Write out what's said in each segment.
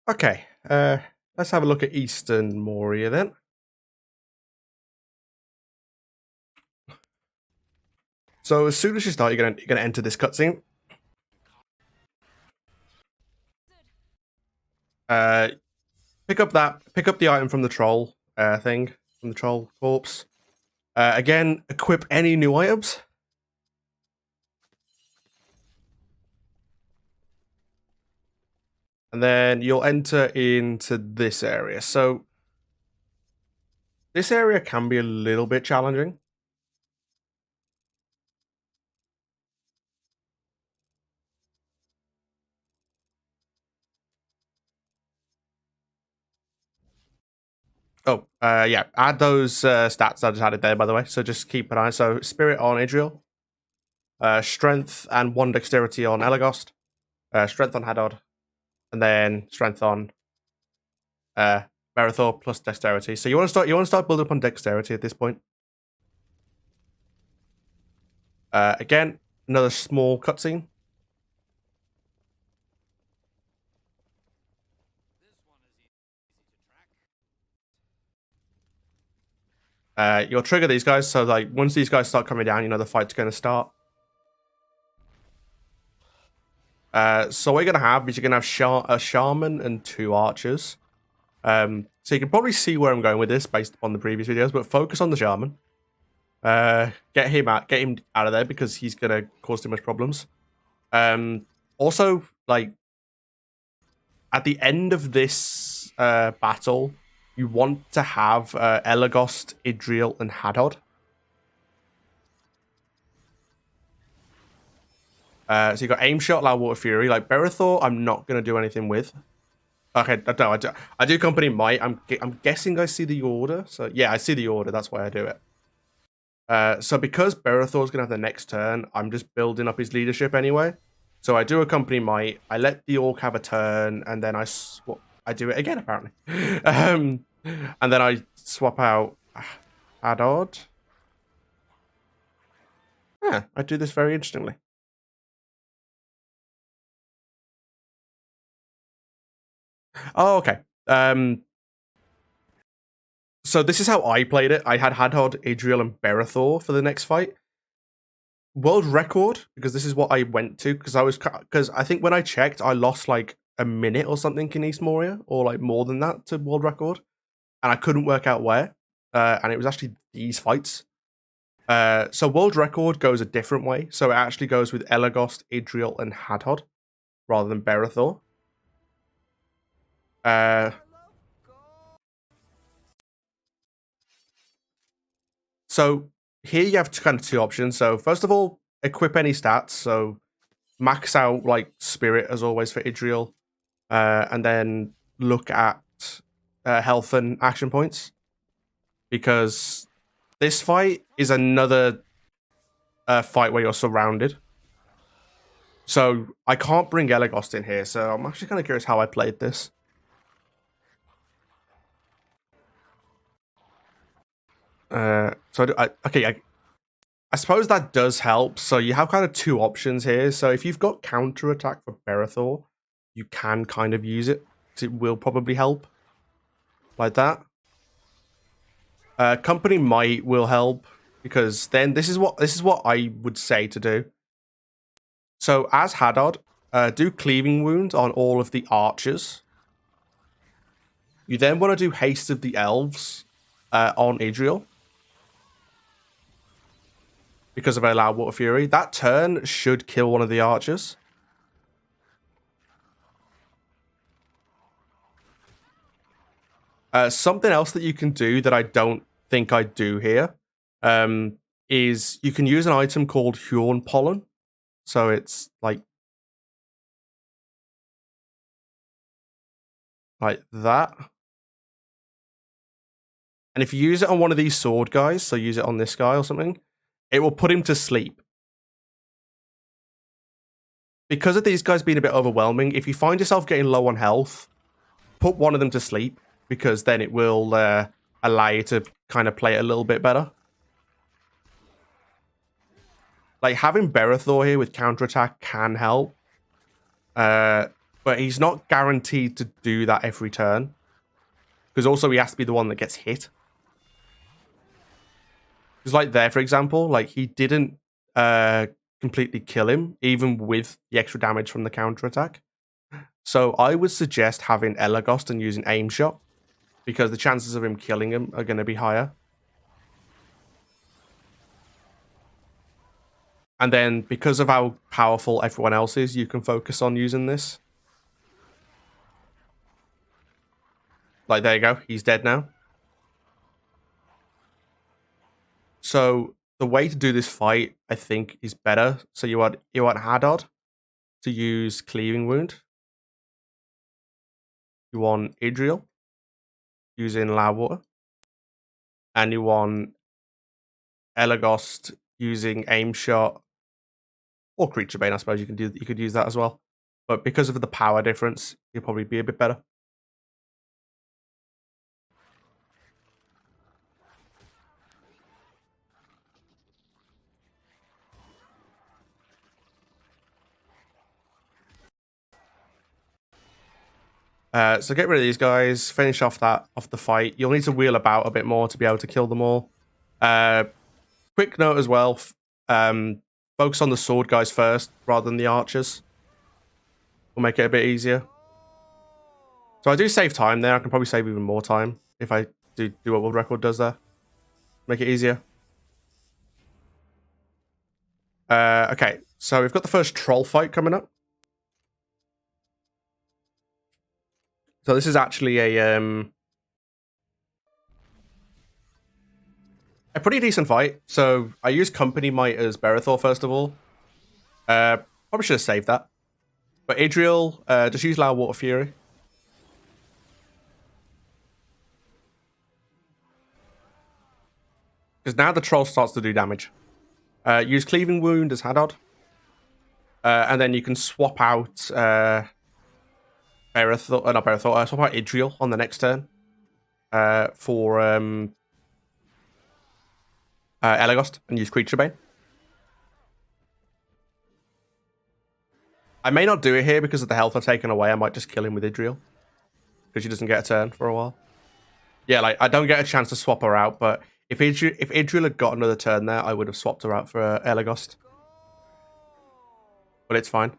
Okay, let's have a look at Eastern Moria then. So as soon as you start, you're gonna enter this cutscene. Pick up the item from the troll thing, from the troll corpse. Again, equip any new items. And then you'll enter into this area. So this area can be a little bit challenging. Oh, yeah, add those stats I just added there, by the way. So just keep an eye. So spirit on Idriel, strength and 1 dexterity on Elegost, strength on Hadod, and then strength on Berethor plus dexterity. So you want to start building up on dexterity at this point. Again, another small cutscene. You'll trigger these guys, so like once these guys start coming down, you know the fight's going to start. So what you're going to have is you're going to have a shaman and 2 archers. So you can probably see where I'm going with this based upon the previous videos, but focus on the shaman. Get him out of there because he's going to cause too much problems. Also, like at the end of this battle, you want to have Elegost, Idriel, and Hadod. So you got Aim Shot, Loud Water Fury. Like Berethor, I'm not going to do anything with. Okay, no, I do Company Might. I'm guessing I see the order. So yeah, I see the order. That's why I do it. So because Berethor's going to have the next turn, I'm just building up his leadership anyway. So I do a Company Might. I let the Orc have a turn, and then I do it again, apparently. And then I swap out Hadod. Yeah, I do this very interestingly. Oh, okay. So this is how I played it. I had Hadod, Idriel, and Berethor for the next fight. World record, because this is what I went to, because I think when I checked, I lost like a minute or something in East Moria, or like more than that to world record, and I couldn't work out where. And it was actually these fights. So world record goes a different way. So it actually goes with Elegost, Idriel, and Hadod, rather than Berethor. So here you have kind of 2 options. So first of all, equip any stats. So max out like spirit as always for Idriel, and then look at health and action points, because this fight is another fight where you're surrounded. So I can't bring Elegost in here. So I'm actually kind of curious how I played this. I suppose that does help. So you have kind of 2 options here. So if you've got counter attack for Berethor, you can kind of use it. It will probably help, like that. Company Might will help, because then this is what I would say to do. So as Hadod, do Cleaving Wound on all of the archers. You then want to do Haste of the Elves on Idriel, because of a Loud Water Fury. That turn should kill one of the archers. Something else that you can do that I don't think I do here is you can use an item called Huorn Pollen. So it's like that. And if you use it on one of these sword guys, so use it on this guy or something, it will put him to sleep. Because of these guys being a bit overwhelming, if you find yourself getting low on health, put one of them to sleep, because then it will allow you to kind of play it a little bit better. Like having Berethor here with counterattack can help. But he's not guaranteed to do that every turn. Because also he has to be the one that gets hit. Because like there, for example, like he didn't completely kill him, even with the extra damage from the counterattack. So I would suggest having Elagost and using aim shot, because the chances of him killing him are going to be higher. And then because of how powerful everyone else is, you can focus on using this. Like, there you go. He's dead now. So the way to do this fight, I think, is better. So you want Hadod to use Cleaving Wound. You want Idriel using Loud Water. And you want Elagost using Aim Shot or Creature Bane. I suppose you could use that as well. But because of the power difference, you'll probably be a bit better. So get rid of these guys, finish off the fight. You'll need to wheel about a bit more to be able to kill them all. Quick note as well, focus on the sword guys first rather than the archers. Will make it a bit easier. So I do save time there. I can probably save even more time if I do what World Record does there. Make it easier. Okay, so we've got the first troll fight coming up. So this is actually a pretty decent fight. So I use Company Might as Berethor first of all. Probably should have saved that. But Idriel, just use Loud Water Fury. Because now the troll starts to do damage. Use Cleaving Wound as Hadod. And then you can swap out Berethor, not Berethor, swap out Idriel on the next turn for Elagost and use Creature Bane. I may not do it here because of the health I've taken away. I might just kill him with Idriel because she doesn't get a turn for a while. Yeah, like I don't get a chance to swap her out, but if Idriel had got another turn there, I would have swapped her out for Elagost. But it's fine.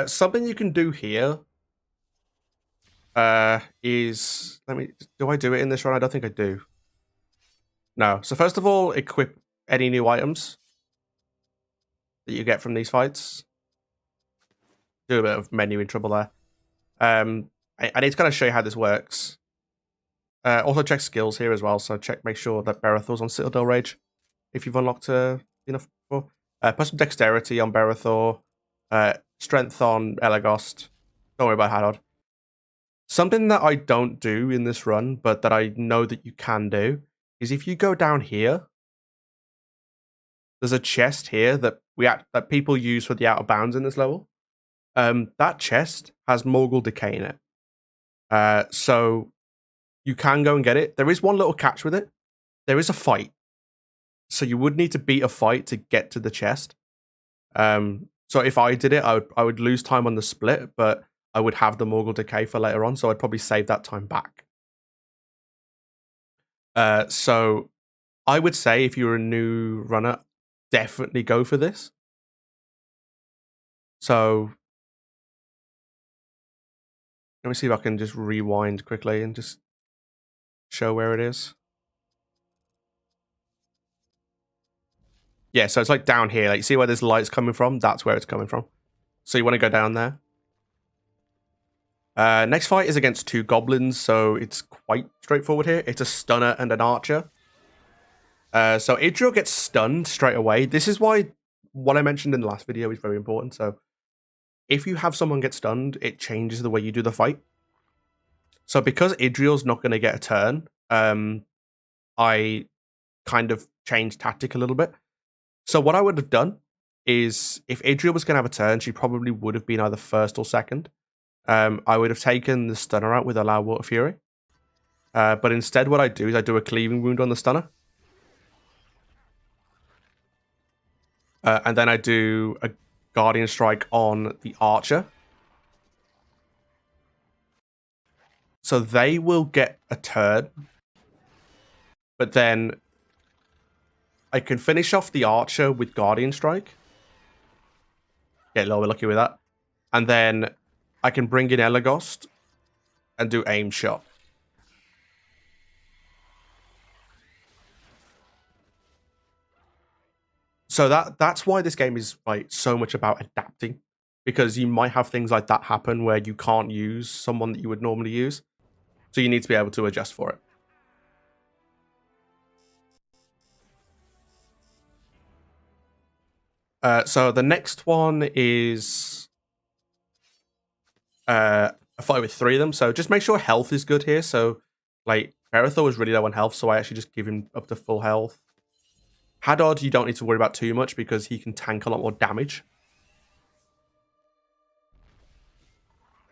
Something you can do here is... Do I do it in this run? I don't think I do. No. So first of all, equip any new items that you get from these fights. Do a bit of menuing trouble there. I need to kind of show you how this works. Also check skills here as well. So make sure that Berethor's on Citadel Rage if you've unlocked enough before. Put some dexterity on Berethor. Strength on Elagost. Don't worry about Hadod. Something that I don't do in this run, but that I know that you can do, is if you go down here, there's a chest here that people use for the out of bounds in this level. That chest has Morgul Decay in it. So you can go and get it. There is one little catch with it. There is a fight. So you would need to beat a fight to get to the chest. So if I did it, I would lose time on the split, but I would have the Morgul Decay for later on, so I'd probably save that time back. So I would say if you're a new runner, definitely go for this. So let me see if I can just rewind quickly and just show where it is. Yeah, so it's like down here. Like, see where there's lights coming from? That's where it's coming from. So you want to go down there. Next fight is against 2 goblins, so it's quite straightforward here. It's a stunner and an archer. So Idriel gets stunned straight away. This is why what I mentioned in the last video is very important. So if you have someone get stunned, it changes the way you do the fight. So because Idriel's not going to get a turn, I kind of changed tactic a little bit. So what I would have done is, if Idriel was going to have a turn, she probably would have been either first or second. I would have taken the stunner out with a Loud Water Fury. But instead what I do is I do a Cleaving Wound on the stunner. And then I do a Guardian Strike on the Archer. So they will get a turn. But then I can finish off the Archer with Guardian Strike. Get a little bit lucky with that. And then I can bring in Elegost and do aim shot. So that's why this game is like so much about adapting, because you might have things like that happen where you can't use someone that you would normally use. So you need to be able to adjust for it. So the next one is a fight with 3 of them. So just make sure health is good here. So like Berethor was really low on health, so I actually just give him up to full health. Hadod, you don't need to worry about too much because he can tank a lot more damage.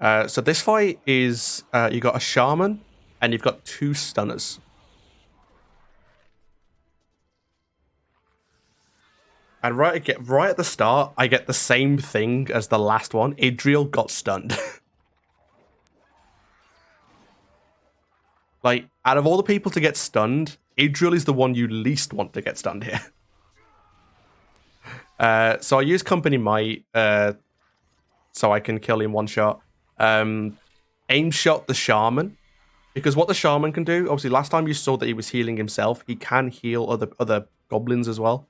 So this fight is you got a Shaman and you've got 2 stunners. And right at the start, I get the same thing as the last one. Idriel got stunned. Like, out of all the people to get stunned, Idriel is the one you least want to get stunned here. So I use Company Might so I can kill him one shot. Aim shot the Shaman. Because what the Shaman can do, obviously last time you saw that he was healing himself, he can heal other goblins as well.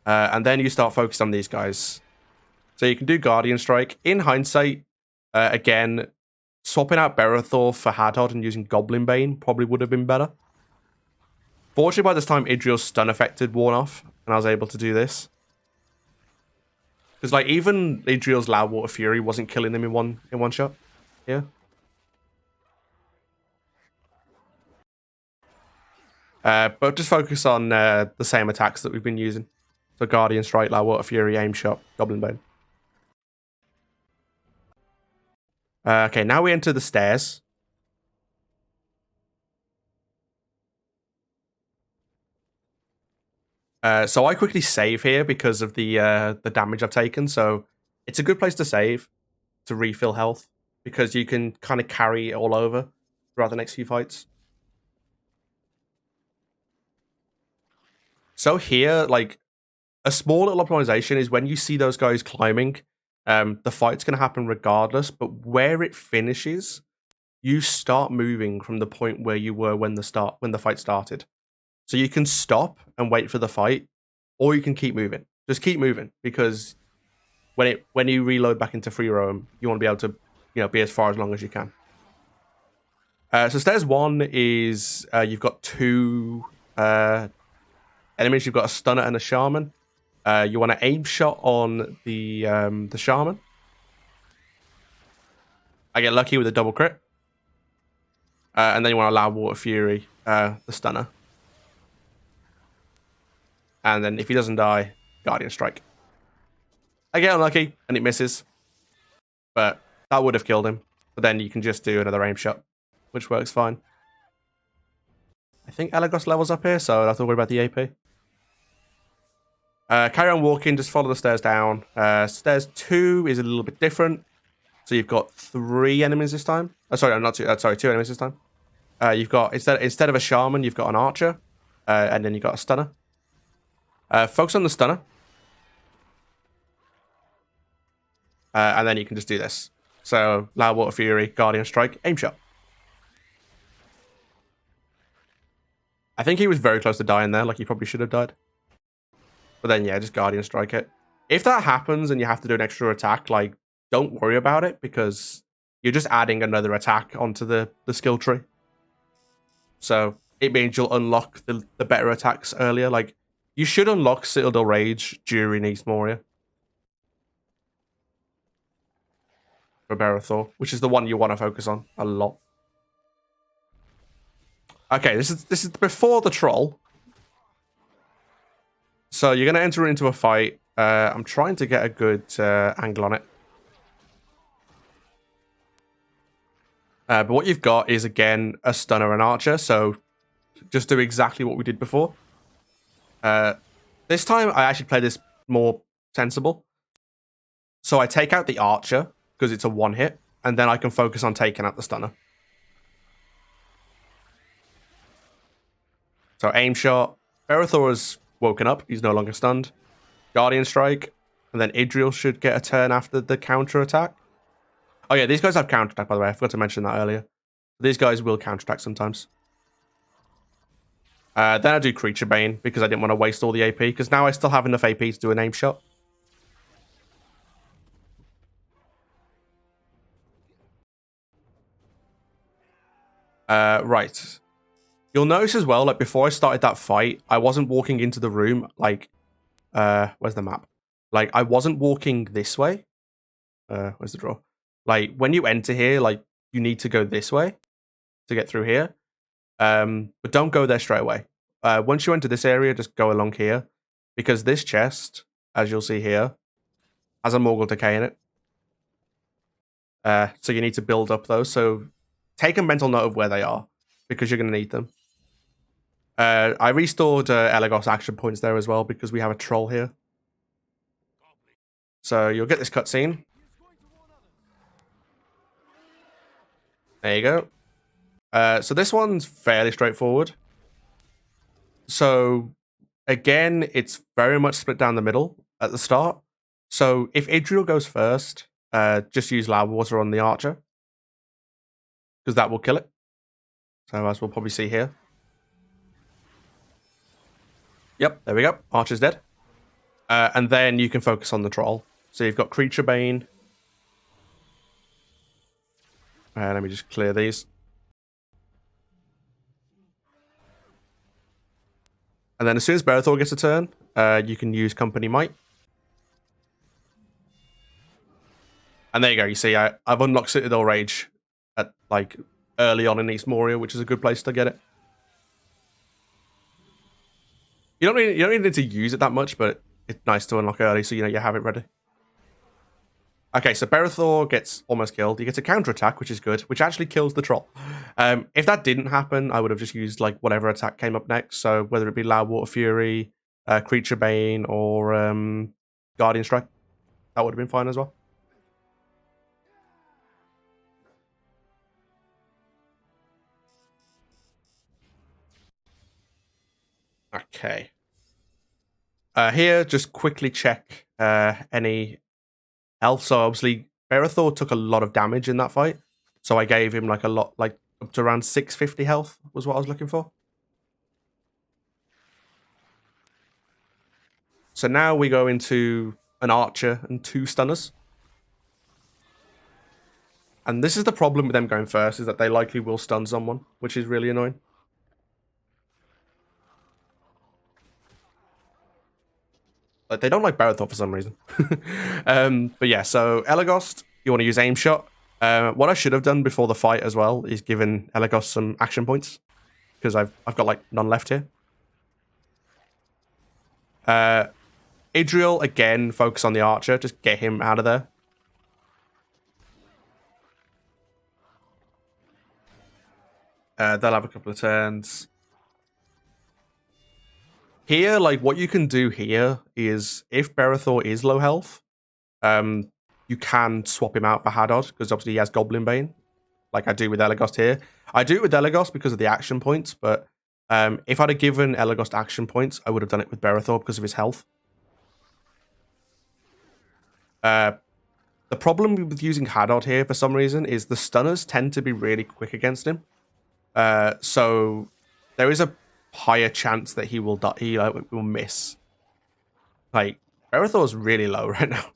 And then you start focusing on these guys. So you can do Guardian Strike. In hindsight, again, swapping out Berethor for Hadod and using Goblin Bane probably would have been better. Fortunately, by this time, Idriel's stun effect had worn off, and I was able to do this. Because like even Idriel's Loud Water Fury wasn't killing him in one shot. Yeah. But just focus on the same attacks that we've been using. So Guardian Strike, Loud Water Fury, Aim Shot, Goblin Bane. Okay, now we enter the stairs. So I quickly save here because of the damage I've taken. So it's a good place to save to refill health because you can kind of carry it all over throughout the next few fights. So here, like a small little optimization is when you see those guys climbing, the fight's going to happen regardless. But where it finishes, you start moving from the point where you were when the fight started. So you can stop and wait for the fight, or you can keep moving. Just keep moving because when you reload back into free roam, you want to be able to, be as far as long as you can. So stairs 1 is you've got 2 enemies. You've got a stunner and a shaman. You want to aim shot on the shaman. I get lucky with a double crit, and then you want to allow Water Fury, the stunner. And then if he doesn't die, Guardian Strike. I get unlucky, and it misses. But that would have killed him. But then you can just do another aim shot, which works fine. I think Elagos levels up here, so I don't have to worry about the AP. Carry on walking, just follow the stairs down. Stairs 2 is a little bit different. So you've got 3 enemies this time. Sorry, not 2. Sorry, 2 enemies this time. You've got, instead of a shaman, you've got an archer. And then you've got a stunner. Focus on the stunner. And then you can just do this. So, Loud Water Fury, Guardian Strike, aim shot. I think he was very close to dying there, like he probably should have died. But then, yeah, just Guardian Strike it. If that happens and you have to do an extra attack, like, don't worry about it, because you're just adding another attack onto the skill tree. So, it means you'll unlock the better attacks earlier. Like, you should unlock Citadel Rage during East Moria. For Berethor, which is the one you want to focus on a lot. Okay, this is before the troll. So you're going to enter into a fight. I'm trying to get a good angle on it. But what you've got is, again, a stunner and archer. So just do exactly what we did before. This time, I actually play this more sensible. So I take out the archer, because it's a one hit, and then I can focus on taking out the stunner. So aim shot. Berathor has woken up. He's no longer stunned. Guardian strike. And then Idril should get a turn after the counter attack. Oh yeah, these guys have counter attack, by the way. I forgot to mention that earlier. These guys will counter attack sometimes. Then I do Creature Bane because I didn't want to waste all the AP, because now I still have enough AP to do an aim shot. Right. You'll notice as well, like before I started that fight, I wasn't walking into the room like, where's the map? Like I wasn't walking this way. Where's the draw? Like when you enter here, like you need to go this way to get through here. But don't go there straight away. Once you enter this area, just go along here, because this chest, as you'll see here, has a Morgul Decay in it. So you need to build up those. So take a mental note of where they are, because you're going to need them. I restored Elagos action points there as well, because we have a troll here. So you'll get this cutscene. There you go. So this one's fairly straightforward. So again, it's very much split down the middle at the start. So if Idril goes first, just use Loud Water on the archer, because that will kill it. So as we'll probably see here. Yep, there we go. Archer's dead. And then you can focus on the troll. So you've got Creature Bane. Let me just clear these. And then as soon as Berathor gets a turn, you can use Company Might. And there you go. You see, I've unlocked Citadel Rage at like early on in East Moria, which is a good place to get it. You don't really need to use it that much, but it's nice to unlock early, so you know you have it ready. Okay, so Berathor gets almost killed. He gets a counterattack, which is good, which actually kills the troll. If that didn't happen, I would have just used like whatever attack came up next. So whether it be Loud Water Fury, Creature Bane, or Guardian Strike, that would have been fine as well. Okay. Here, just quickly check any health. So obviously, Berathor took a lot of damage in that fight. So I gave him like a lot, like up to around 650 health was what I was looking for. So now we go into an archer and 2 stunners. And this is the problem with them going first, is that they likely will stun someone, which is really annoying. Like, they don't like Barathor for some reason. But yeah, so Elagos, you want to use aim shot. What I should have done before the fight as well is given Elagos some action points, because I've got like none left here. Idril, again, focus on the archer. Just get him out of there. They'll have a couple of turns. Here, like, what you can do here is, if Berathor is low health, you can swap him out for Hadod, because obviously he has Goblin Bane, like I do with Elagos here. I do it with Elagos because of the action points, but if I'd have given Elagos action points, I would have done it with Berathor because of his health. The problem with using Hadod here, for some reason, is the stunners tend to be really quick against him. So there is a higher chance that he will die, he will miss. Like, Berathor's really low right now.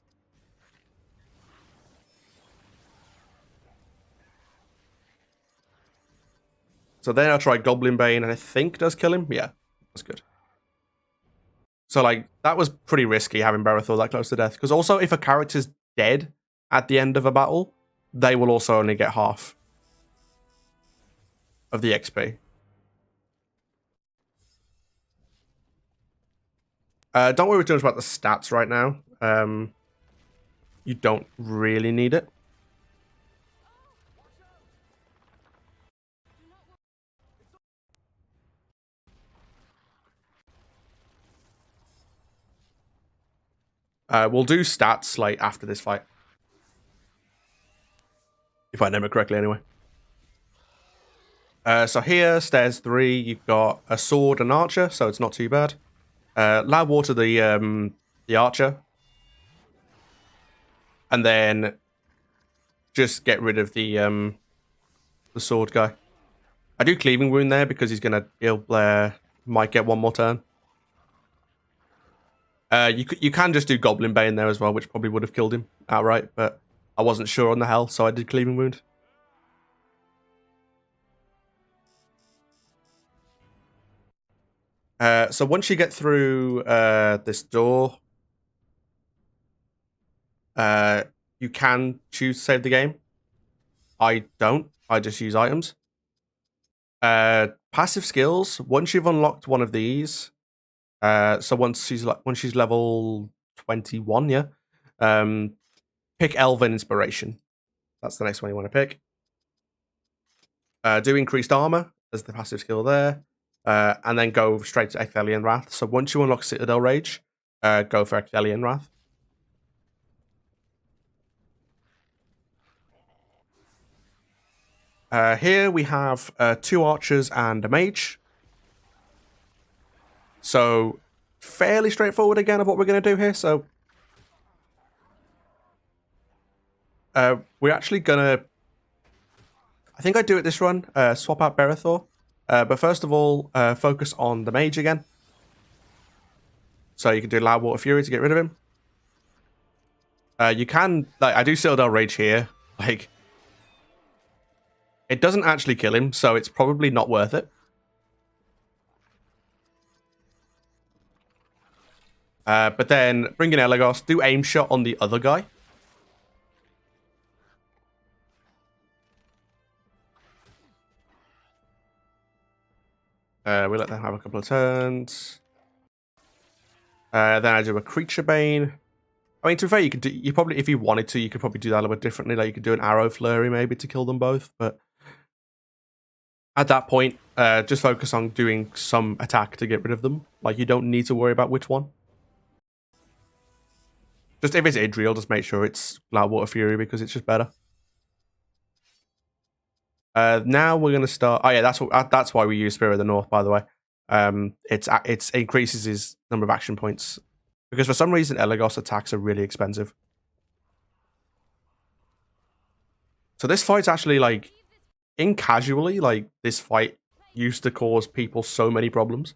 So then I tried Goblin Bane, and I think does kill him. Yeah, that's good. So, like, that was pretty risky having Berathor that close to death. Because also, if a character's dead at the end of a battle, they will also only get half of the XP. Don't worry too much about the stats right now. You don't really need it. We'll do stats like after this fight. If I remember correctly, anyway. So here, stairs 3, you've got a sword and archer, so it's not too bad. Loud water the archer. And then just get rid of the sword guy. I do cleaving wound there because he'll might get one more turn. You can just do Goblin Bane there as well, which probably would have killed him outright, but I wasn't sure on the health, so I did cleaving wound. So once you get through this door, you can choose to save the game. I don't. I just use items. Passive skills. Once you've unlocked one of these, so once she's level 21, yeah. Pick Elven Inspiration. That's the next one you want to pick. Do increased armor as the passive skill there, and then go straight to Ecthelian Wrath. So once you unlock Citadel Rage, go for Ecthelian Wrath. Here we have 2 archers and a mage. So fairly straightforward again of what we're going to do here. So we're actually going to... I think I do it this run, swap out Berethor. But first of all, focus on the mage again. So you can do Loud Water Fury to get rid of him. You can... I do Citadel Rage here. It doesn't actually kill him, so it's probably not worth it. But then bring in Elagos, do aim shot on the other guy. We let them have a couple of turns. Then I do a Creature Bane. I mean, to be fair, you probably, if you wanted to, you could probably do that a little bit differently. Like you could do an Arrow Flurry maybe to kill them both, but at that point, just focus on doing some attack to get rid of them. Like, you don't need to worry about which one. Just if it's Idriel, just make sure it's Loud Water Fury because it's just better. Now we're going to start... Oh yeah, that's why we use Spirit of the North, by the way. It increases his number of action points. Because for some reason, Elagos attacks are really expensive. So this fight's actually, like... casually, like, this fight used to cause people so many problems.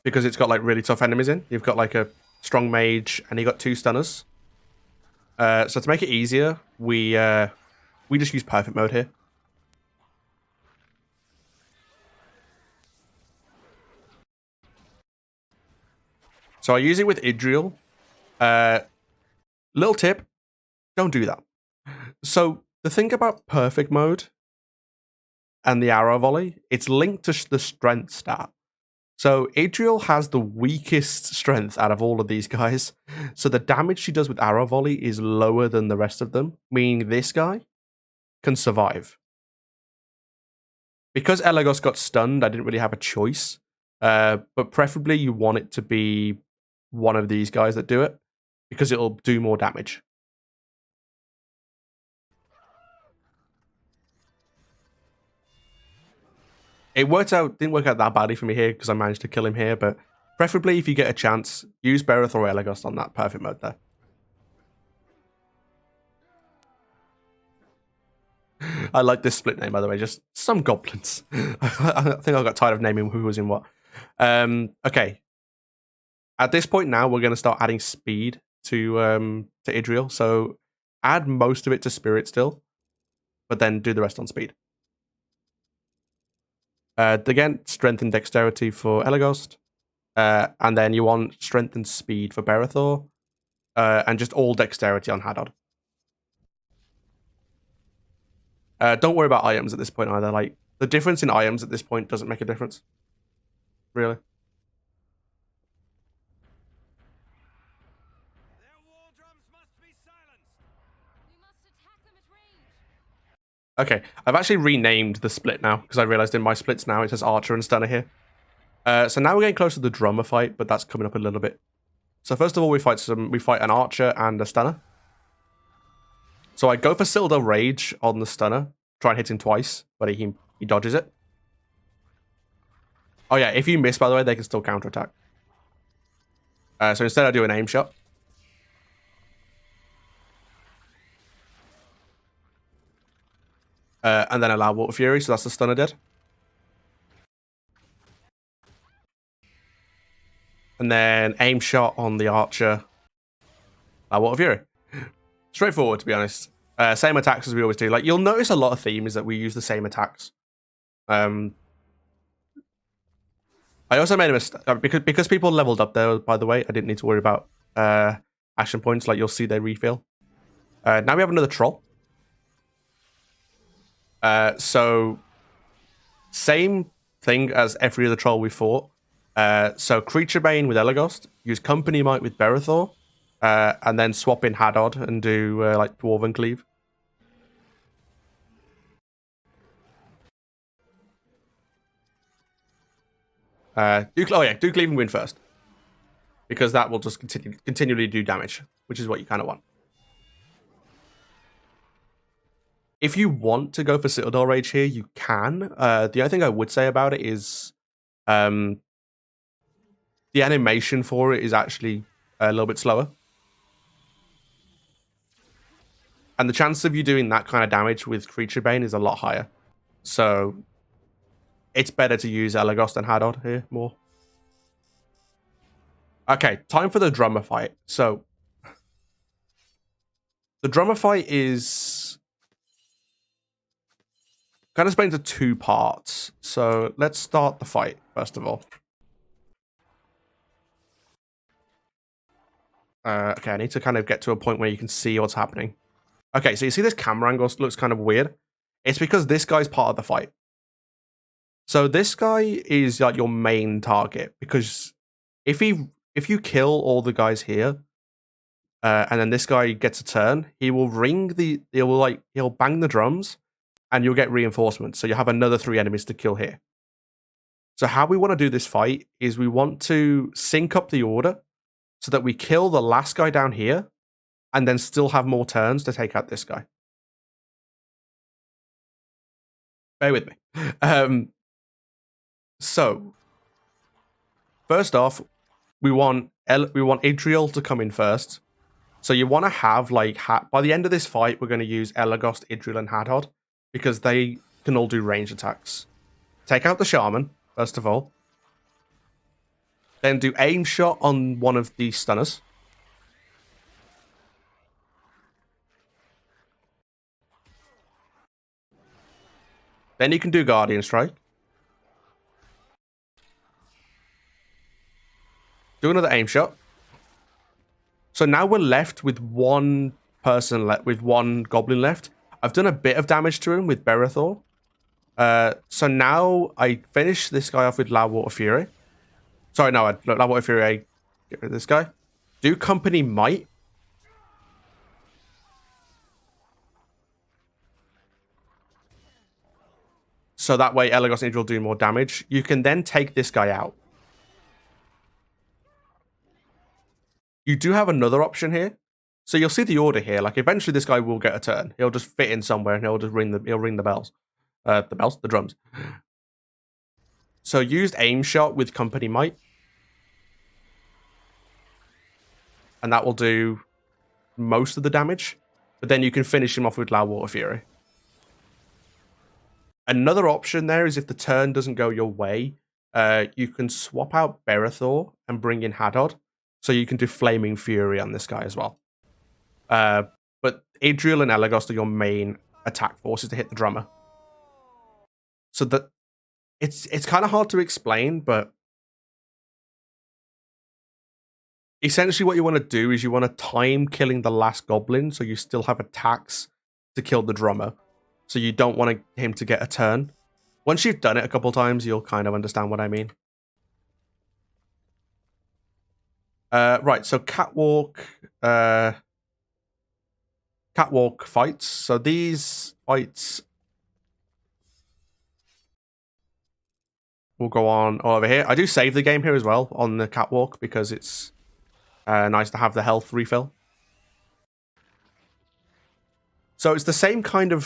Because it's got, like, really tough enemies in. You've got, like, a strong mage, and you got 2 stunners. So to make it easier, we just use perfect mode here. So I use it with Idriel. Little tip, don't do that. So the thing about perfect mode and the arrow volley, it's linked to the strength stat. So Idriel has the weakest strength out of all of these guys. So the damage she does with arrow volley is lower than the rest of them, meaning this guy can survive. Because Elagos got stunned, I didn't really have a choice. But preferably you want it to be one of these guys that do it, because it'll do more damage. It didn't work out that badly for me here because I managed to kill him here, but preferably if you get a chance, use Bereth or Elagos on that perfect mode there. I like this split name, by the way, just some goblins. I think I got tired of naming who was in what. Okay. At this point now, we're going to start adding speed to Idriel, so add most of it to Spirit still, but then do the rest on speed. Again, strength and dexterity for Elagos. And then you want strength and speed for Berethor. And just all dexterity on Hadad. Don't worry about items at this point either. Like, the difference in items at this point doesn't make a difference. Really. Okay, I've actually renamed the split now because I realized in my splits now it says Archer and Stunner here. So now we're getting close to the drummer fight, but that's coming up a little bit. So first of all, we fight an archer and a stunner. So I go for Citadel Rage on the stunner, try and hit him twice, but he dodges it. Oh yeah, if you miss, by the way, they can still counterattack. So instead I do an aim shot. And then allow Water Fury, so that's the stunner dead. And then aim shot on the archer. Allow Water Fury. Straightforward, to be honest. Same attacks as we always do. Like, you'll notice a lot of theme is that we use the same attacks. I also made a mistake because people leveled up there. By the way, I didn't need to worry about action points. Like, you'll see they refill. Now we have another troll. So same thing as every other troll we fought. So Creature Bane with Elaghost, use Company Might with Berethor, and then swap in Hadod and do like Dwarven Cleave. Do Cleave and win first, because that will just continually do damage, which is what you kind of want. If you want to go for Citadel Rage here, you can. The only thing I would say about it is the animation for it is actually a little bit slower. And the chance of you doing that kind of damage with Creature Bane is a lot higher. So it's better to use Elaghost and Hadod here more. Okay, time for the drummer fight. So the drummer fight is kind of split into two parts. So let's start the fight, first of all. Okay, I need to kind of get to a point where you can see what's happening. Okay, so you see this camera angle looks kind of weird. It's because this guy's part of the fight. So this guy is like your main target, because if you kill all the guys here, and then this guy gets a turn, he'll bang the drums, and you'll get reinforcements. So you have another 3 enemies to kill here. So how we want to do this fight is we want to sync up the order so that we kill the last guy down here, and then still have more turns to take out this guy. Bear with me. So first off, we want Idriel to come in first. So you want to have like by the end of this fight, we're going to use Elaghost, Idriel, and Hadod, because they can all do range attacks. Take out the Shaman first of all. Then do aim shot on one of the stunners. Then you can do Guardian Strike. Do another aim shot. So now we're left with one person with one goblin left. I've done a bit of damage to him with Berethor. So now I finish this guy off with Loud Water Fury. Sorry, no, Loud Water Fury, I get rid of this guy. Do Company Might. So that way Elaghost and Idriel will do more damage. You can then take this guy out. You do have another option here. So you'll see the order here. Like, eventually this guy will get a turn. He'll just fit in somewhere and he'll ring the bells. The drums. So used aim shot with Company Might. And that will do most of the damage. But then you can finish him off with Loud Water Fury. Another option there is if the turn doesn't go your way, you can swap out Berethor and bring in Hadod. So you can do Flaming Fury on this guy as well. But Idriel and Elaghost are your main attack forces to hit the drummer. So that it's kind of hard to explain, but essentially what you want to do is you want to time killing the last goblin so you still have attacks to kill the drummer. So you don't want him to get a turn. Once you've done it a couple times, you'll kind of understand what I mean. Right, so catwalk fights. So these fights, we'll go on over here. I do save the game here as well on the catwalk because it's nice to have the health refill. So it's the same kind of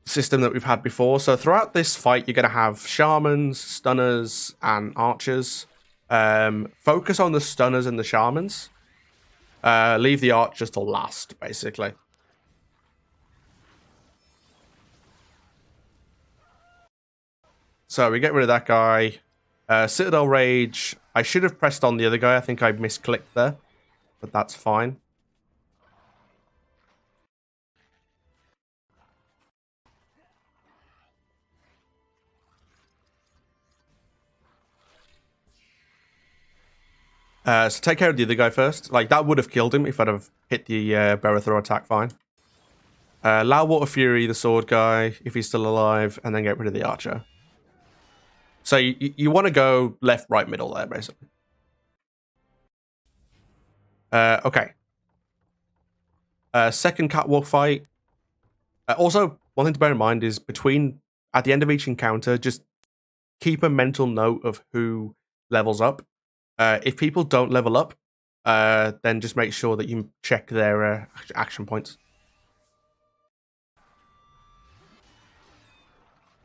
system that we've had before. So throughout this fight, you're going to have shamans, stunners, and archers. Focus on the stunners and the shamans. Leave the archers to last, basically. So we get rid of that guy. Citadel Rage. I should have pressed on the other guy. I think I misclicked there. But that's fine. So take care of the other guy first. Like, that would have killed him if I'd have hit the Berethor attack fine. Allow Water Fury, the sword guy, if he's still alive, and then get rid of the archer. So you want to go left, right, middle there, basically. Okay. Second catwalk fight. Also, one thing to bear in mind is at the end of each encounter, just keep a mental note of who levels up. If people don't level up, then just make sure that you check their action points.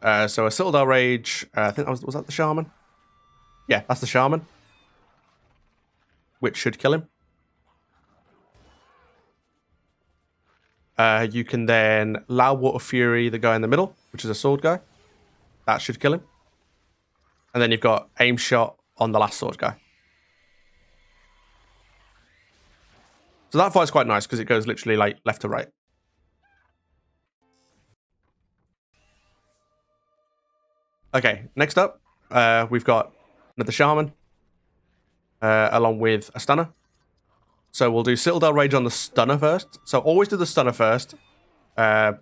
So a Citadel Rage, I think was that the Shaman? Yeah, that's the Shaman. Which should kill him. You can then allow Water Fury, the guy in the middle, which is a sword guy. That should kill him. And then you've got aim shot on the last sword guy. So that fight's quite nice because it goes literally like left to right. Okay, next up, we've got another Shaman, along with a Stunner. So we'll do Citadel Rage on the Stunner first. So always do the Stunner first, to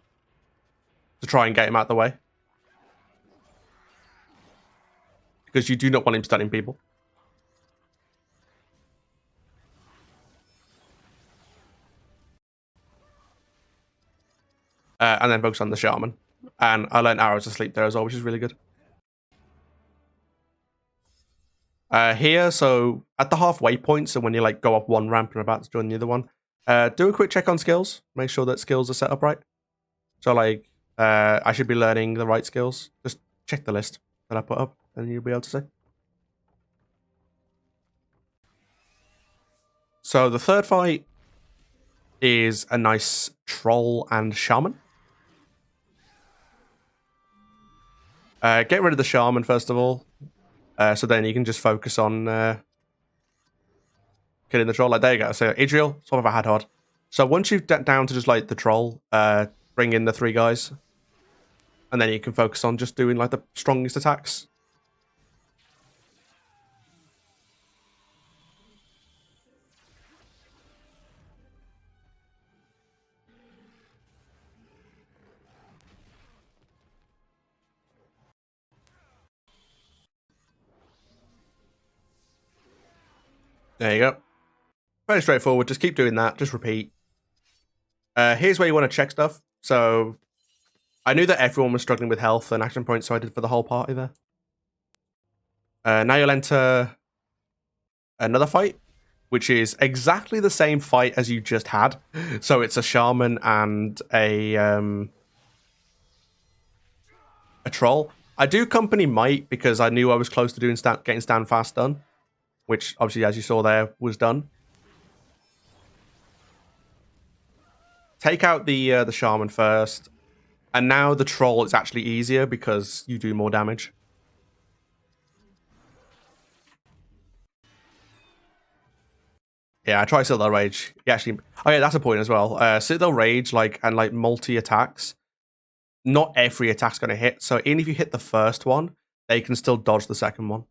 try and get him out of the way. Because you do not want him stunning people. And then focus on the Shaman. And I learned Arrows to Sleep there as well, which is really good. Here, so at the halfway point, so when you like go up one ramp and about to join the other one, do a quick check on skills. Make sure that skills are set up right. So like, I should be learning the right skills. Just check the list that I put up, and you'll be able to see. So the third fight is a nice Troll and Shaman. Get rid of the Shaman, first of all. So then you can just focus on killing the Troll. Like, there you go. So Idril, sort of a Hadhod. So once you've down to just like the Troll, bring in the 3 guys. And then you can focus on just doing like the strongest attacks. There you go. Very straightforward. Just keep doing that. Just repeat. Here's where you want to check stuff. So I knew that everyone was struggling with health and action points, so I did for the whole party there. Now you'll enter another fight, which is exactly the same fight as you just had. So it's a Shaman and a Troll. I do Company Might because I knew I was close to doing getting Stand Fast done, which obviously, as you saw there, was done. Take out the Shaman first, and now the Troll is actually easier because you do more damage. Yeah, I try Citadel Rage. Yeah, actually, oh yeah, that's a point as well. Citadel Rage, like multi attacks. Not every attack's going to hit, so even if you hit the first one, they can still dodge the second one.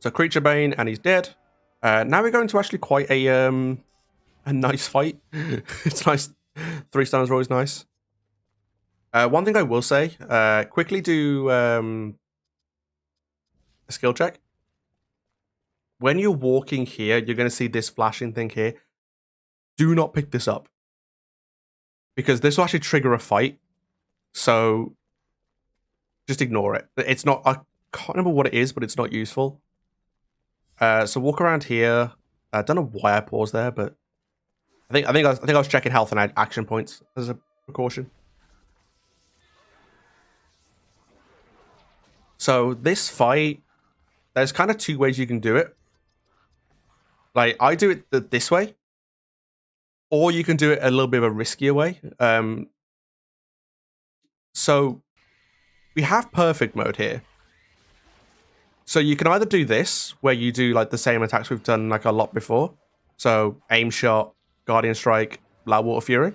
So Creature Bane, and he's dead. Now we're going to actually quite a nice fight. It's nice. 3 stunners are always nice. One thing I will say, quickly do a skill check. When you're walking here, you're going to see this flashing thing here. Do not pick this up. because this will actually trigger a fight. So just ignore it. It's not. I can't remember what it is, but it's not useful. So walk around here. I don't know why I paused there, but I think I was checking health and action points as a precaution. So this fight, there's kind of two ways you can do it. Like I do it this way, or you can do it a little bit of a riskier way. So we have perfect mode here. So you can either do this, where you do like the same attacks we've done like a lot before. So aim shot, guardian strike, loud water fury.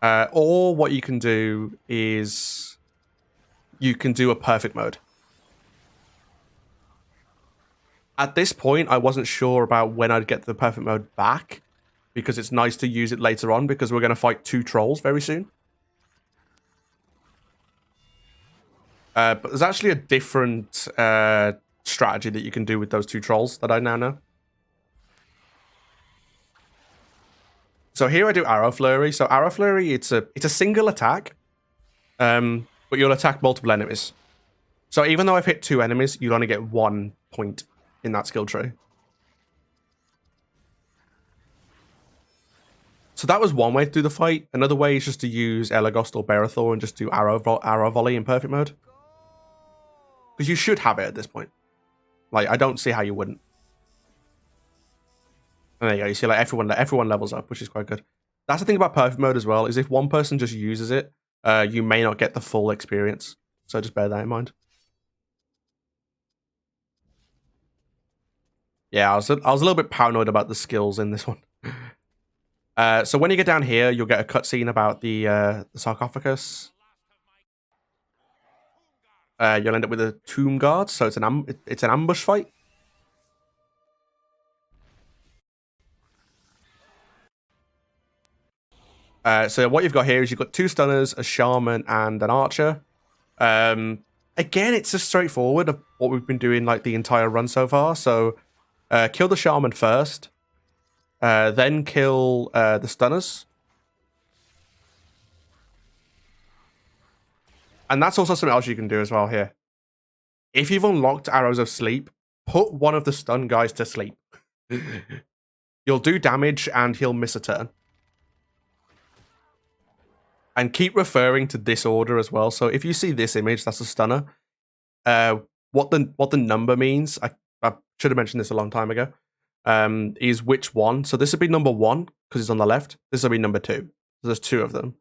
Or what you can do is you can do a perfect mode. At this point, I wasn't sure about when I'd get the perfect mode back, because it's nice to use it later on, because we're going to fight 2 trolls very soon. But there's actually a different strategy that you can do with those 2 trolls that I now know. So here I do Arrow Flurry. So Arrow Flurry, it's a single attack, but you'll attack multiple enemies. So even though I've hit 2 enemies, you'll only get 1 point in that skill tree. So that was one way to do the fight. Another way is just to use Elaghost or Berathor and just do arrow volley in perfect mode. Because you should have it at this point. Like, I don't see how you wouldn't. And there you go. You see, like, everyone levels up, which is quite good. That's the thing about perfect mode as well, is if one person just uses it, you may not get the full experience. So just bear that in mind. Yeah, I was a little bit paranoid about the skills in this one. So when you get down here, you'll get a cutscene about the sarcophagus. You'll end up with a tomb guard, so it's an ambush fight. So what you've got here is you've got 2 stunners, a shaman, and an archer. Again, it's just straightforward of what we've been doing like the entire run so far. So kill the shaman first, then kill the stunners. And that's also something else you can do as well here. If you've unlocked Arrows of Sleep, put one of the stun guys to sleep. You'll do damage and he'll miss a turn. And keep referring to this order as well. So if you see this image, that's a stunner. What the number means, I should have mentioned this a long time ago, is which one. So this would be number 1, because it's on the left. This will be number 2. So there's 2 of them.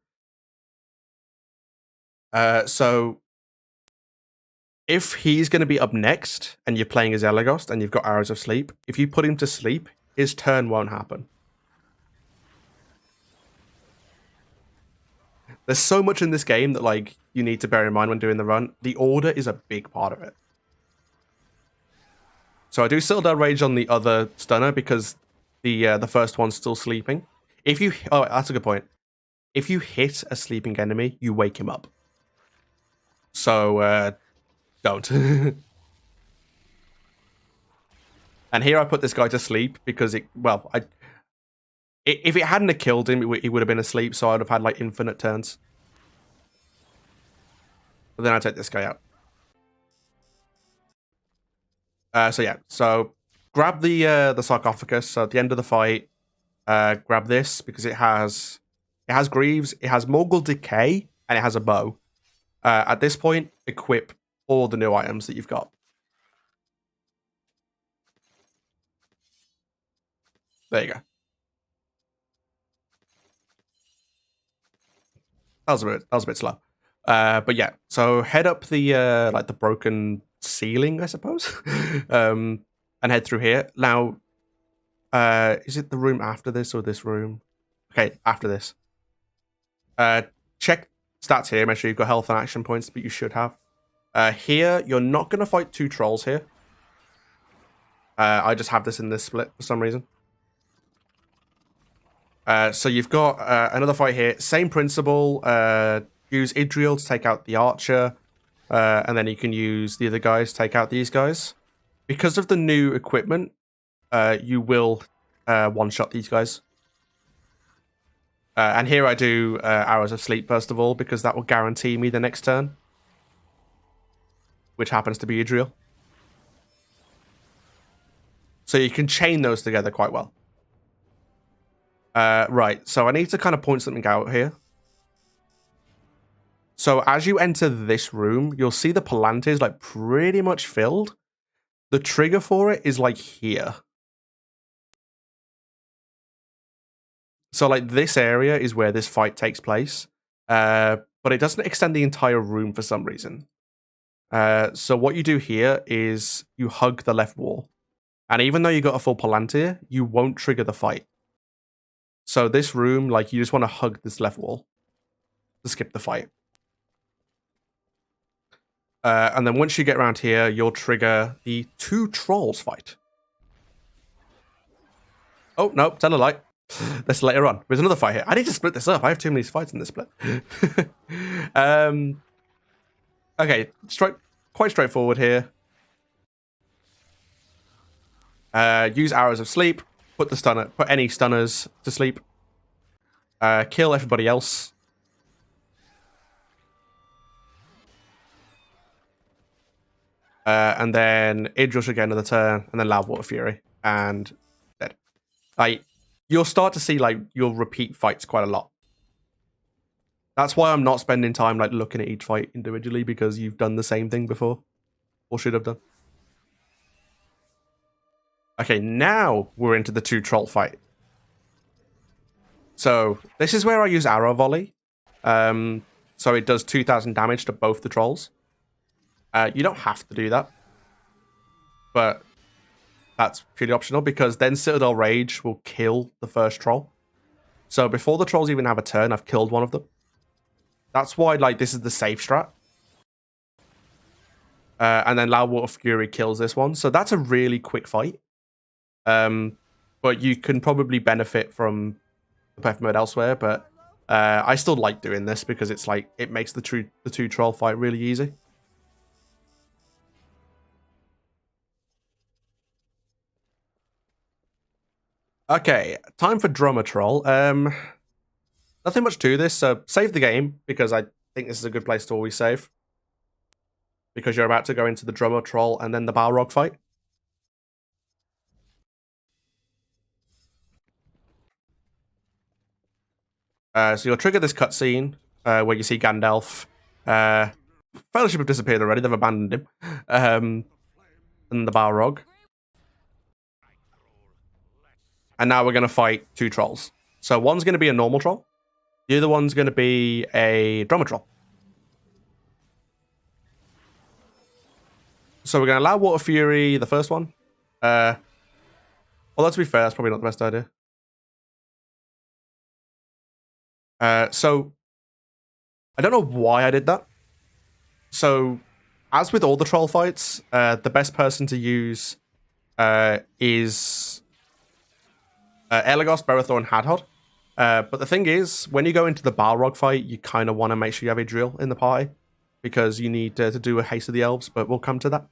So if he's going to be up next, and you're playing as Elaghost, and you've got Arrows of Sleep, if you put him to sleep, his turn won't happen. There's so much in this game that like you need to bear in mind when doing the run. The order is a big part of it. So I do Citadel Rage on the other stunner because the first one's still sleeping. Oh, that's a good point. If you hit a sleeping enemy, you wake him up. So don't. And here I put this guy to sleep because if it hadn't have killed him, he would have been asleep, so I'd have had like infinite turns. But then I take this guy out. So yeah, so grab the sarcophagus. So at the end of the fight, grab this because it has greaves, it has Morgul Decay, and it has a bow. At this point, equip all the new items that you've got. There you go. That was a bit slow. But yeah, so head up the like the broken ceiling, I suppose, and head through here. Now, is it the room after this or this room? Okay, after this. Check stats here. Make sure you've got health and action points, but you should have. Here, you're not going to fight 2 trolls here. I just have this in this split for some reason. So you've got another fight here. Same principle. Use Idriel to take out the archer. And then you can use the other guys to take out these guys. Because of the new equipment, you will one-shot these guys. And here I do Arrows of Sleep, first of all, because that will guarantee me the next turn. Which happens to be Idriel. So you can chain those together quite well. Right, so I need to kind of point something out here. So as you enter this room, you'll see the Palantir like pretty much filled. The trigger for it is like here. So like this area is where this fight takes place. But it doesn't extend the entire room for some reason. So what you do here is you hug the left wall. And even though you got a full Palantir, you won't trigger the fight. So this room, like, you just want to hug this left wall to skip the fight. And then once you get around here, you'll trigger the 2 trolls fight. Oh, no, tell a lie. That's later on. There's another fight here. I need to split this up. I have too many fights in this split. Okay, quite straightforward here. Use Arrows of Sleep. Put any stunners to sleep. Kill everybody else. And then Idriel should get another turn, and then Loud Water Fury, and dead. Like, you'll start to see, like, you'll repeat fights quite a lot. That's why I'm not spending time, like, looking at each fight individually, because you've done the same thing before. Or should have done. Okay, now we're into the 2 troll fight. So, this is where I use Arrow Volley. So it does 2,000 damage to both the trolls. You don't have to do that. But that's purely optional, because then Citadel Rage will kill the first troll. So before the trolls even have a turn, I've killed one of them. That's why, like, this is the safe strat. And then Loud Water Fury kills this one. So that's a really quick fight. But you can probably benefit from the perfect mode elsewhere. But I still like doing this because it's like it makes the 2 troll fight really easy. Okay, time for Drummer Troll. Nothing much to this, so save the game, because I think this is a good place to always save. Because you're about to go into the Drummer Troll and then the Balrog fight. So you'll trigger this cutscene where you see Gandalf. Fellowship have disappeared already, they've abandoned him. And the Balrog. And now we're going to fight 2 trolls. So one's going to be a normal troll. The other one's going to be a Drummer Troll. So we're going to allow Water Fury, the first one. Although to be fair, that's probably not the best idea. So I don't know why I did that. So as with all the troll fights, the best person to use is Elagos, Berethor, and Hadhod. But the thing is, when you go into the Balrog fight, you kind of want to make sure you have Idriel in the party, because you need to do a Haste of the Elves, but we'll come to that.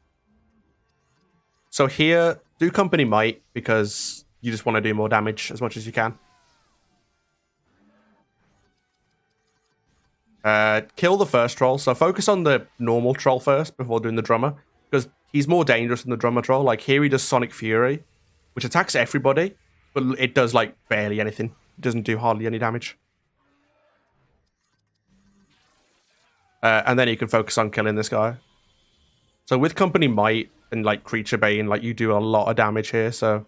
So here, do Company Might, because you just want to do more damage as much as you can. Kill the first troll, so focus on the normal troll first before doing the drummer, because he's more dangerous than the drummer troll. Like, here he does Sonic Fury, which attacks everybody, but it does, like, barely anything. It doesn't do hardly any damage. And then you can focus on killing this guy. So with Company Might and, like, Creature Bane, like, you do a lot of damage here, so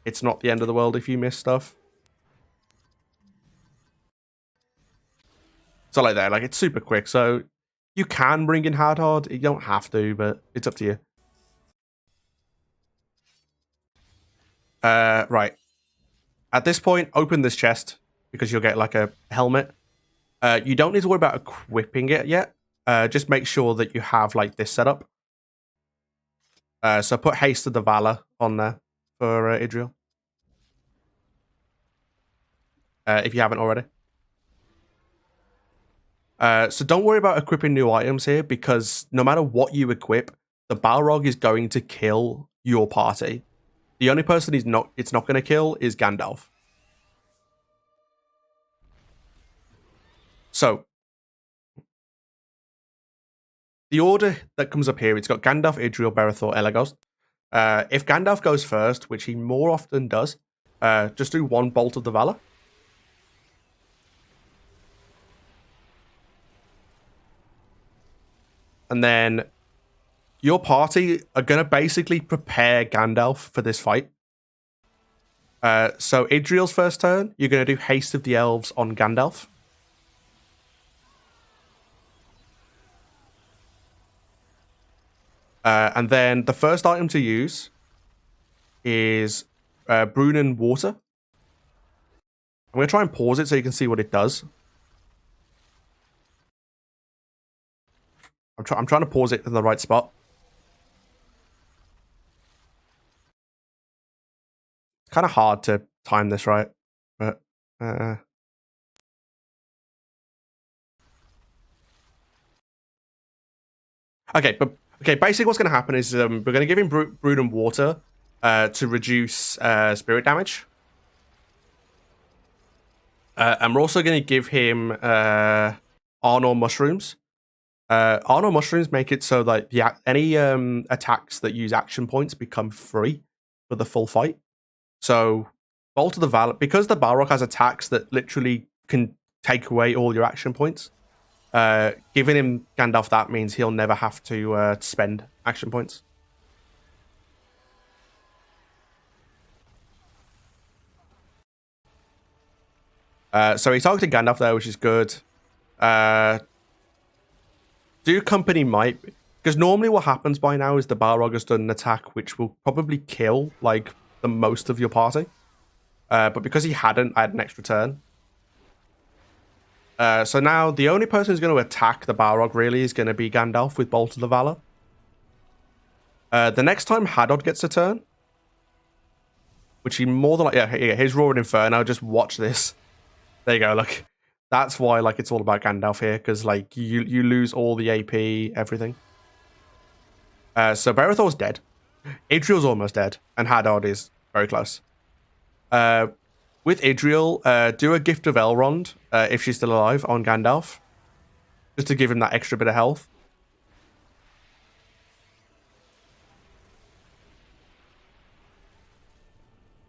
it's not the end of the world if you miss stuff. So like that, like, it's super quick, so you can bring in Hadhod. You don't have to, but it's up to you. Right. At this point, open this chest, because you'll get, like, a helmet. You don't need to worry about equipping it yet. Just make sure that you have, like, this setup. So put Haste of the Valor on there for Idriel. If you haven't already. So don't worry about equipping new items here, because no matter what you equip, the Balrog is going to kill your party. The only person it's not going to kill is Gandalf. So the order that comes up here, it's got Gandalf, Idril, Berethor, Elagos. If Gandalf goes first, which he more often does, just do one Bolt of the Valor. And then your party are going to basically prepare Gandalf for this fight. So Idril's first turn, you're going to do Haste of the Elves on Gandalf. And then the first item to use is Brunnen Water. I'm going to try and pause it so you can see what it does. I'm trying to pause it in the right spot. It's kind of hard to time this right, but okay. Basically, what's going to happen is we're going to give him Brood and Water to reduce spirit damage, and we're also going to give him Arnor Mushrooms. Arnor Mushrooms make it so that any attacks that use action points become free for the full fight. So Bolt of the Valor, because the Balrog has attacks that literally can take away all your action points, giving him Gandalf that means he'll never have to spend action points. So he targeted Gandalf there, which is good. Do Company Might, because normally what happens by now is the Balrog has done an attack which will probably kill like the most of your party. But because he hadn't, I had an extra turn. So now the only person who's going to attack the Balrog really is going to be Gandalf with Bolt of the Valor. The next time Hadod gets a turn, which he more than his Roaring Inferno. Just watch this. There you go. Look, that's why like it's all about Gandalf here, because like you lose all the AP, everything. So Berethor's dead, Idril's almost dead, and Hadod is very close. With Idril, do a Gift of Elrond if she's still alive on Gandalf, just to give him that extra bit of health.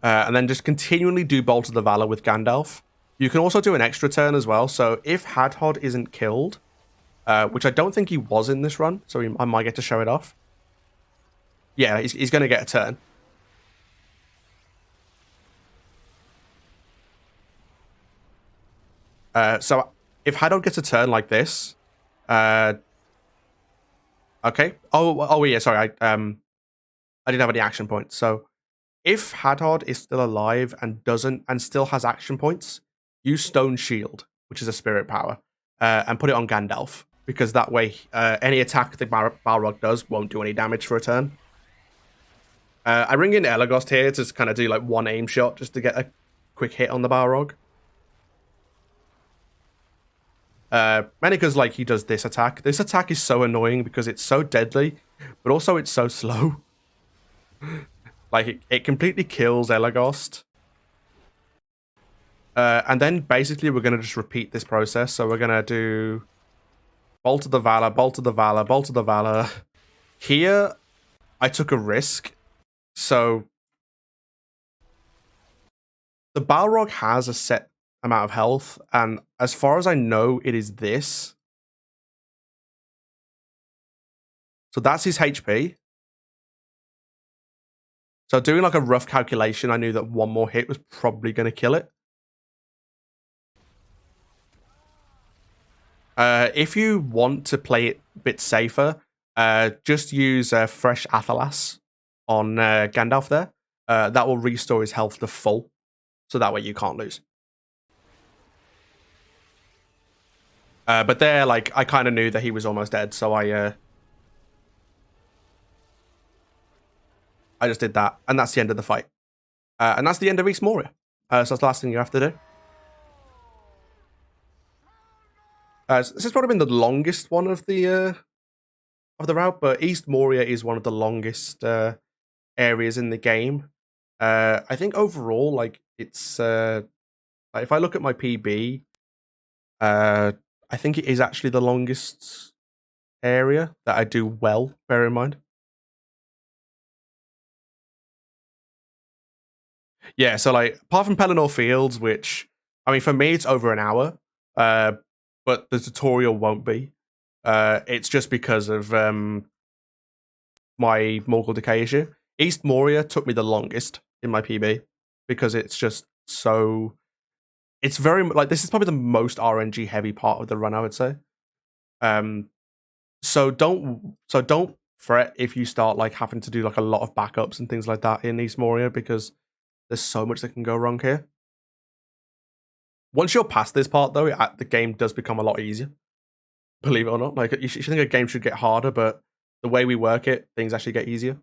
And then just continually do Bolt of the Valor with Gandalf. You can also do an extra turn as well. So if Hadhod isn't killed, which I don't think he was in this run, so I might get to show it off. Yeah, he's going to get a turn. So if Hadhod gets a turn like this, okay. Oh yeah. Sorry, I didn't have any action points. So if Hadhod is still alive and still has action points, use Stone Shield, which is a spirit power, and put it on Gandalf, because that way any attack the Balrog does won't do any damage for a turn. I bring in Elagos here to kind of do like one aim shot just to get a quick hit on the Balrog. Mainly because like he does this attack. This attack is so annoying because it's so deadly, but also it's so slow. Like it completely kills Elagos. And then basically we're going to just repeat this process. So we're going to do Bolt of the Valor, Bolt of the Valor, Bolt of the Valor. Here, I took a risk. So the Balrog has a set amount of health, and as far as I know, it is this. So that's his HP. So doing like a rough calculation, I knew that one more hit was probably going to kill it. If you want to play it a bit safer, just use Fresh Athelas on Gandalf there. That will restore his health to full, so that way you can't lose. But there, like, I kind of knew that he was almost dead, so I just did that, and that's the end of the fight. And that's the end of East Moria. So that's the last thing you have to do. This has probably been the longest one of the route, but East Moria is one of the longest areas in the game. I think overall, like it's if I look at my PB, I think it is actually the longest area that I do well, bear in mind. Yeah, so like apart from Pelennor Fields, which I mean for me it's over an hour, but the tutorial won't be. It's just because of my Morgul Decay issue. East Moria took me the longest in my PB because it's just so. It's very like this is probably the most RNG heavy part of the run, I would say. Um, so don't fret if you start like having to do like a lot of backups and things like that in East Moria because there's so much that can go wrong here. Once you're past this part, though, the game does become a lot easier. Believe it or not, like you should think a game should get harder, but the way we work it, things actually get easier.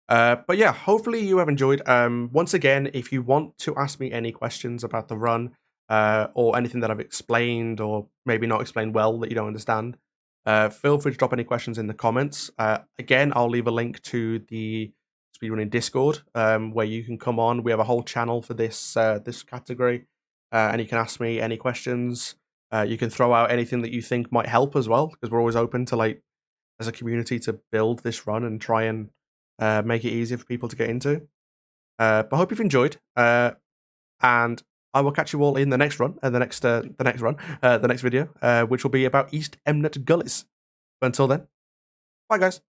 But yeah, hopefully you have enjoyed. Once again, if you want to ask me any questions about the run or anything that I've explained or maybe not explained well that you don't understand, feel free to drop any questions in the comments. Again, I'll leave a link to the speedrunning Discord where you can come on. We have a whole channel for this category, and you can ask me any questions. You can throw out anything that you think might help as well, because we're always open to like as a community to build this run and try and make it easier for people to get into. But I hope you've enjoyed, and I will catch you all in the next run, the next video, which will be about East Emnet Gullies. But until then, bye guys.